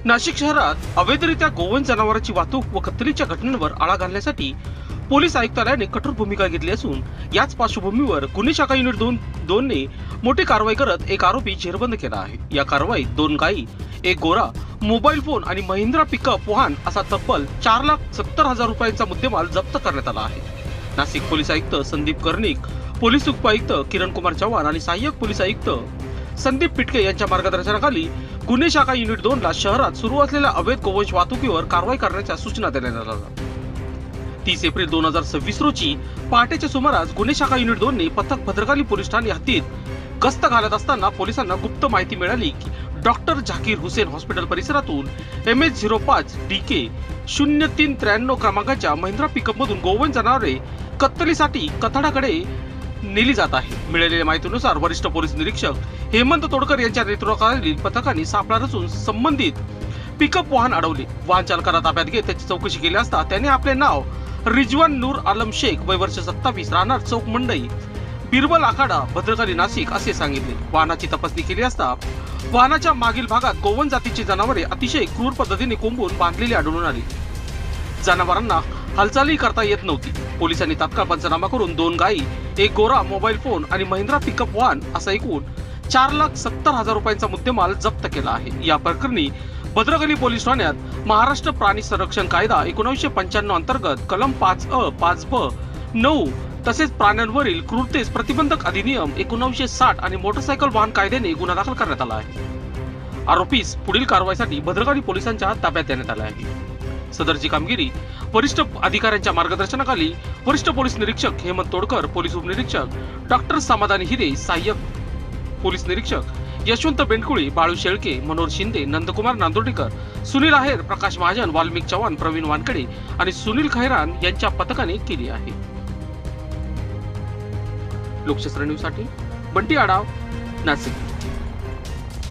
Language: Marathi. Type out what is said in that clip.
नाशिक शहरात अवैधरित्या गोवंश जनावरांची वाहतूक व कत्तलीच्या घटनांवर आळा घालण्यासाठी पोलीस आयुक्तालयाने कठोर भूमिका घेतली असून याच पार्श्वभूमीवर गुन्हे शाखा युनिट 2 ने मोठी कारवाई करत एक आरोपी जेरबंद केला आहे। या कारवाईत 2 गायी, एक गोरा, मोबाईल फोन आणि महिंद्रा पिकअप वाहन असा तब्बल 4,70,000 रुपयांचा मुद्देमाल जप्त करण्यात आला आहे। नाशिक पोलीस आयुक्त संदीप कर्णिक, पोलीस उपआयुक्त किरण कुमार चव्हाण आणि सहाय्यक पोलीस आयुक्त संदीप पिटके यांच्या मार्गदर्शनाखाली गुन्हे शाखा युनिट 2 ला शहरात सुरू असलेल्या अवैध गोवंश वाहतुकीवर कारवाई करण्याच्या सूचना देण्यात आल्या। 30 एप्रिल 2026 रोजी पहाटेच्या सुमारास गुन्हे शाखा युनिट 2 ने पथक भद्रकाली पोलीस ठाणे हद्दीत गस्त घालत असताना पोलिसांना गुप्त माहिती मिळाली की डॉक्टर झाकीर हुसेन हॉस्पिटल परिसरातून MH05 DK 0393 क्रमांकाच्या महिंद्रा पिकअप मधून गोवंश जनावरे कत्तलीसाठी कथाडाकडे नेली जात आहे। मिळालेल्या माहितीनुसार वरिष्ठ पोलीस निरीक्षक हेमंत तोडकर यांच्या नेतृत्वाखालील पथकाने सापळा रचून संबंधित पिकअप वाहन अडवले। वाहन चालकाला ताब्यात घेत त्याची चौकशी केली असता त्याने आपले नाव रिजवान नूर आलम शेख, वय वर्ष 27, राहणार चौक मंडई, बिरबल आखाडा, भद्रकाली, नाशिक असे सांगितले। वाहनाची तपासणी केली असता वाहनाच्या मागील भागात गोवंश जातीची जनावरे अतिशय क्रूर पद्धतीने कोंबून बांधलेली आढळून आली। जनावरांना हालचालही करता येत नव्हती। पोलिसांनी तात्काळ पंचनामा करून 2 गायी, एक गोरा, मोबाईल फोन आणि महिंद्रा पिकअप वाहन असा एकूण 4,70,000 रुपयांचा मुद्देमाल जप्त केला आहे। या प्रकरणी भद्रकाली पोलीस ठाण्यात महाराष्ट्र प्राणी संरक्षण कायदा 1995 अंतर्गत कलम 5A, 5B, 9 तसेच प्राण्यांवरील क्रूरतेस प्रतिबंधक अधिनियम 1960 आणि मोटरसायकल वाहन कायद्याने गुन्हा दाखल करण्यात आला आहे। आरोपीस पुढील कारवाईसाठी भद्रकाली पोलिसांच्या ताब्यात देण्यात आले आहे। सदरची कामगिरी वरिष्ठ अधिकाऱ्यांच्या मार्गदर्शनाखाली वरिष्ठ पोलीस निरीक्षक हेमंत तोडकर, पोलीस उपनिरीक्षक डॉक्टर समाधानी हिरे, सहाय्यक पोलीस निरीक्षक यशवंत बेंडकुळी, बाळू शेळके, मनोहर शिंदे, नंदकुमार नांदोडीकर, सुनील आहेर, प्रकाश महाजन, वाल्मिक चव्हाण, प्रवीण वानकडे आणि सुनील खैरान यांच्या पथकाने केली आहे। लोकशास्त्र न्यूज साठी बंटी आढाव, नाशिक।